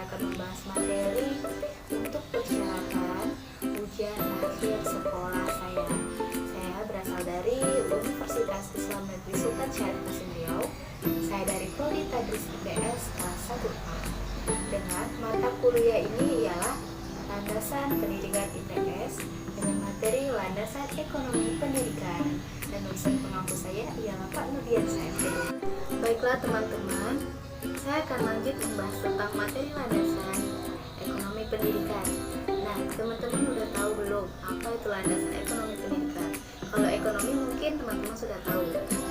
akan membahas materi untuk persyaratan ujian akhir sekolah saya. Saya berasal dari Universitas Islam Negeri Sultan Syarif Hasim Riau. Saya dari Prodi Tadris IPS kelas 1A. Dengan mata kuliah ini ialah Landasan Pendidikan IPS dengan materi Landasan Ekonomi Pendidikan, dan dosen pengampu saya ialah Pak Nudian SPD. Baiklah teman-teman, saya akan lanjut membahas tentang materi Landasan Ekonomi Pendidikan. Nah, teman-teman udah tahu belum apa itu Landasan Ekonomi Pendidikan? Kalau ekonomi mungkin teman-teman sudah tahu.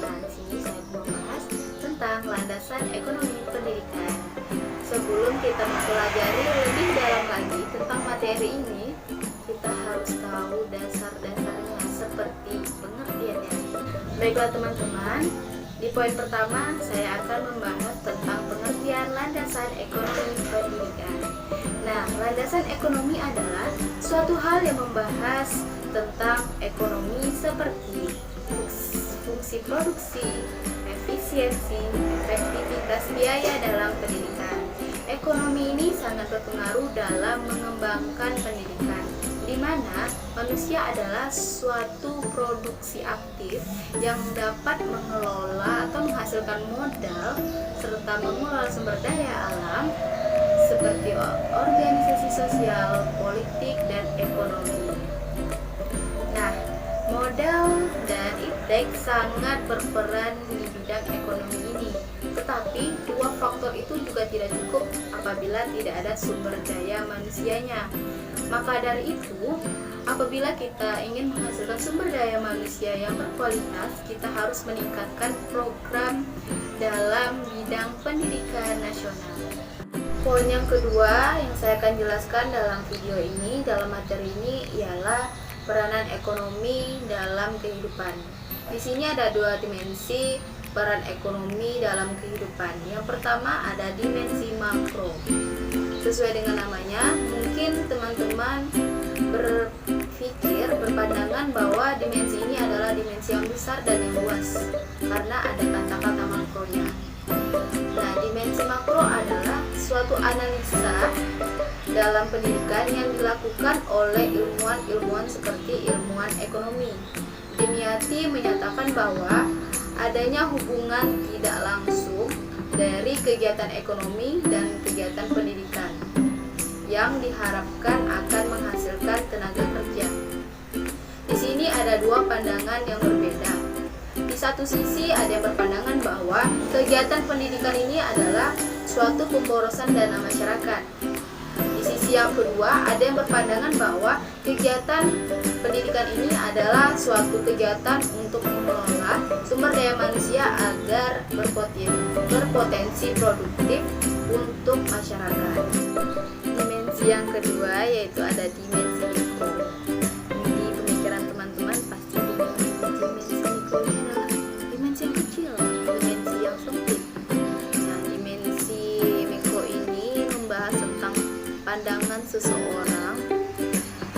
Nah, di sini saya mau bahas tentang Landasan Ekonomi Pendidikan. Sebelum kita mempelajari lebih dalam lagi tentang materi ini, kita harus tahu dasar-dasarnya seperti pengertiannya. Baiklah teman-teman, di poin pertama saya akan membahas tentang pengertian landasan ekonomi pendidikan. Nah, landasan ekonomi adalah suatu hal yang membahas tentang ekonomi seperti fungsi produksi, efisiensi, efektivitas biaya dalam pendidikan. Ekonomi ini sangat berpengaruh dalam mengembangkan pendidikan, di mana manusia adalah suatu produksi aktif yang dapat mengelola atau menghasilkan modal serta mengelola sumber daya alam seperti organisasi sosial, politik, dan ekonomi. Nah, modal dan iptek sangat berperan di bidang ekonomi ini. Tetapi dua faktor itu juga tidak cukup apabila tidak ada sumber daya manusianya. Maka dari itu, apabila kita ingin menghasilkan sumber daya manusia yang berkualitas, kita harus meningkatkan program dalam bidang pendidikan nasional. Poin yang kedua yang saya akan jelaskan dalam video ini, dalam materi ini, ialah peranan ekonomi dalam kehidupan. Di sini ada dua dimensi peran ekonomi dalam kehidupan. Yang pertama ada dimensi makro. Sesuai dengan namanya, mungkin teman-teman berpandangan bahwa dimensi ini adalah dimensi yang besar dan yang luas karena ada kata-kata makronya. Nah, dimensi makro adalah suatu analisa dalam pendidikan yang dilakukan oleh ilmuwan-ilmuwan seperti ilmuwan ekonomi. Dimyati menyatakan bahwa adanya hubungan tidak langsung dari kegiatan ekonomi dan kegiatan pendidikan yang diharapkan akan menghasilkan tenaga kerja. Di sini ada dua pandangan yang berbeda. Di satu sisi ada yang berpandangan bahwa kegiatan pendidikan ini adalah suatu pemborosan dana masyarakat. Di sisi yang kedua ada yang berpandangan bahwa kegiatan pendidikan ini adalah suatu kegiatan untuk mengelola sumber daya manusia agar berpotensi produktif untuk masyarakat. Dimensi yang kedua yaitu ada dimensi mikro. Di pemikiran teman-teman pasti dimensi mikro ini adalah dimensi yang kecil, dimensi yang sempit. Nah, dimensi mikro ini membahas tentang pandangan seseorang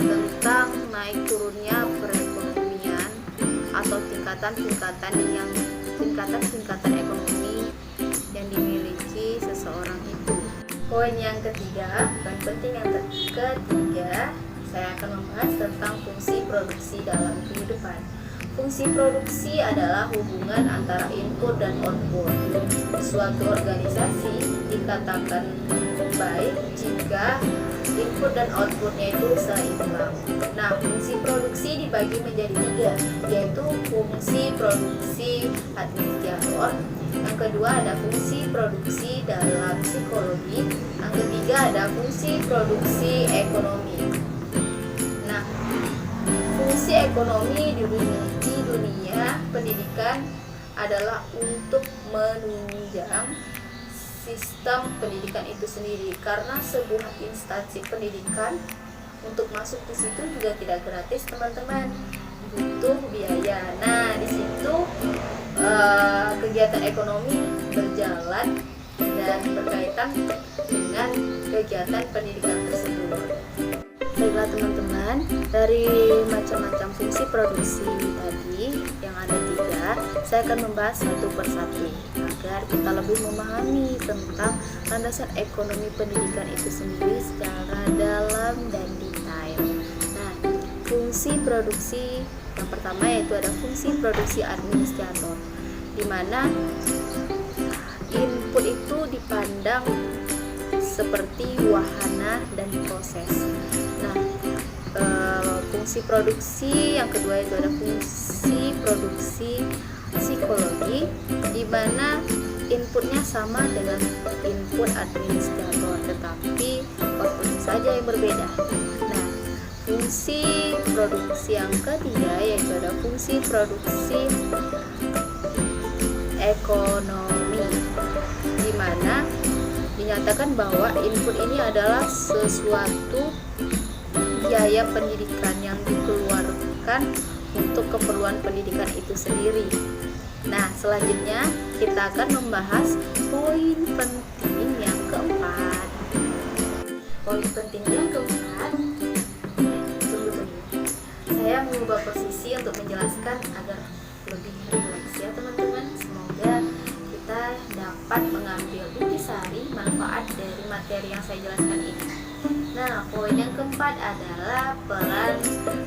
tentang naik turunnya perekonomian atau tingkatan ekonomi yang dimiliki seseorang itu. Poin yang ketiga, poin penting yang ketiga, saya akan membahas tentang fungsi produksi dalam kehidupan. Fungsi produksi adalah hubungan antara input dan output. Suatu organisasi dikatakan baik jika input dan outputnya itu seimbang. Nah, fungsi produksi dibagi menjadi tiga, yaitu fungsi produksi administrator, yang kedua ada fungsi produksi dalam psikologi, yang ketiga ada fungsi produksi ekonomi. Nah, fungsi ekonomi di dunia pendidikan adalah untuk menunjang sistem pendidikan itu sendiri, karena sebuah instansi pendidikan untuk masuk di situ juga tidak gratis teman-teman, butuh biaya. Nah, di situ kegiatan ekonomi berjalan dan berkaitan dengan kegiatan pendidikan tersebut. Baiklah Baiklah teman-teman, dari macam-macam fungsi produksi tadi yang ada 3, saya akan membahas satu persatu agar kita lebih memahami tentang landasan ekonomi pendidikan itu sendiri secara dalam dan detail. Nah, fungsi produksi yang pertama yaitu ada fungsi produksi administrator, di mana input itu dipandang seperti wahana dan proses. Nah, fungsi produksi yang kedua itu ada fungsi produksi psikologi, di mana inputnya sama dengan input administrator, tetapi outputnya saja yang berbeda. Nah, fungsi produksi yang ketiga yaitu ada fungsi produksi ekonomi, di mana dinyatakan bahwa input ini adalah sesuatu biaya pendidikan yang dikeluarkan untuk keperluan pendidikan itu sendiri. Nah, selanjutnya kita akan membahas poin penting yang keempat. Poin penting yang keempat, tunggu. Saya mengubah posisi untuk menjelaskan agar lebih rileks ya teman-teman. Semoga kita dapat mengambil intisari manfaat dari materi yang saya jelaskan ini. Nah, poin yang keempat adalah peran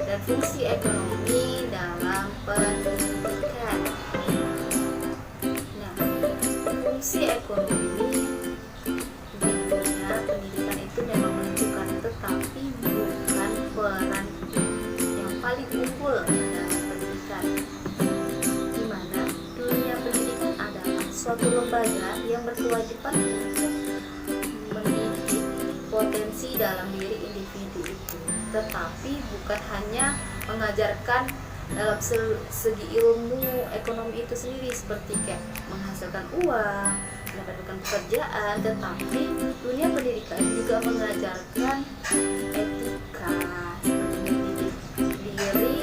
dan fungsi ekonomi dalam pendidikan. Nah, fungsi ekonomi di dunia pendidikan itu memang menentukan, tetapi bukan peran yang paling unggul dalam pendidikan. Di mana dunia pendidikan adalah suatu lembaga yang berkewajiban untuk mendidik potensi dalam diri individu itu, tetapi bukan hanya mengajarkan dalam segi ilmu ekonomi itu sendiri seperti kayak menghasilkan uang, mendapatkan pekerjaan, tetapi dunia pendidikan juga mengajarkan etika seperti mendidik diri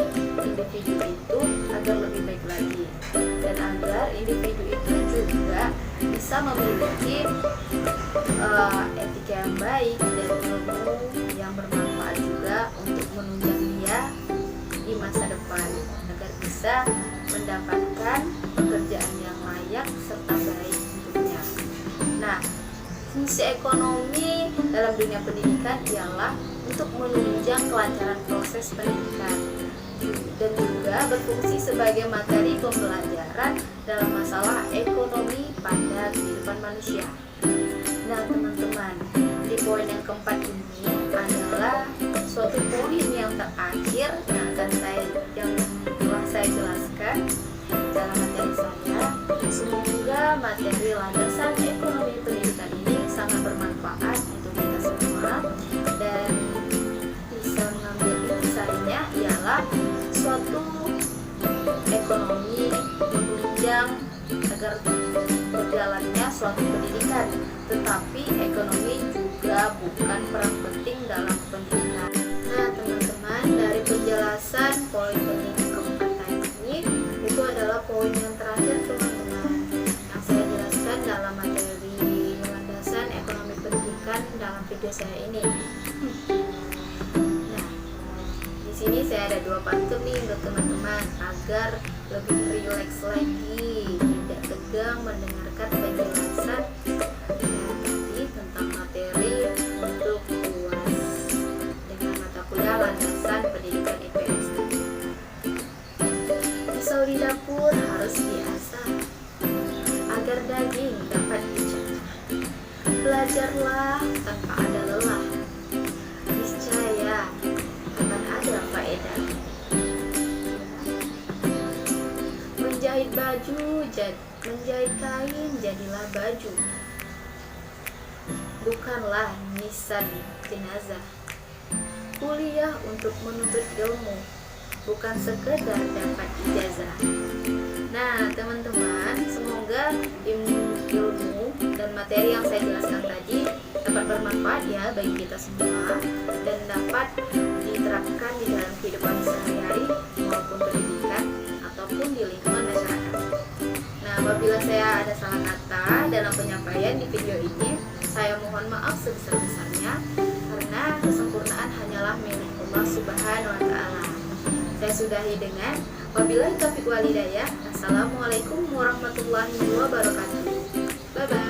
individu itu agar lebih baik lagi, dan agar individu itu juga bisa memiliki etika yang baik dan ilmu yang bermanfaat juga untuk menunjang dia di masa depan agar bisa mendapatkan pekerjaan yang layak serta baik untuknya. Nah, fungsi ekonomi dalam dunia pendidikan ialah untuk menunjang kelancaran proses pendidikan dan juga berfungsi sebagai materi pembelajaran dalam masalah ekonomi pada kehidupan manusia. Nah teman-teman, di poin yang keempat ini adalah suatu poin yang terakhir yang telah saya jelaskan dalam materi saya. Semoga materi landasan ekonomi pendidikan ini sangat bermanfaat untuk kita semua, dan bisa mengambil intisarinya ialah suatu ekonomi menunjang agar berjalannya suatu pendidikan, tetapi ekonomi juga bukan peran penting dalam pendidikan. Nah teman-teman, dari penjelasan poin penting keempat tadi, itu adalah poin yang terakhir teman-teman yang saya jelaskan dalam materi landasan ekonomi pendidikan dalam video saya ini. Nah, di sini saya ada 2 pantun nih untuk teman-teman agar lebih rileks lagi, tidak tegang mendengarkan penjelasan tadi tentang materi untuk UAS dengan mata kuliah landasan pendidikan IPS. Pisau di dapur harus diasah agar daging dapat dicacah. Belajarlah tanpa ada lelah, niscaya akan ada faedah. Menjahit baju, menjahit kain, jadilah baju. Bukanlah nisan jenazah. Kuliah untuk menuntut ilmu, bukan sekedar dapat ijazah. Nah teman-teman, semoga ilmu dan materi yang saya jelaskan tadi dapat bermanfaat ya bagi kita semua, dan dapat diterapkan di dalam kehidupan sehari-hari maupun pendidikan ataupun di lingkungan masyarakat. Nah, apabila saya ada salah kata dalam penyampaian di video ini, saya mohon maaf sebesar-besarnya, karena kesempurnaan hanyalah milik Allah wa ta'ala. Saya sudahi dengan wabillahi taufiq wal hidayah. Assalamualaikum warahmatullahi wabarakatuh. Bye bye.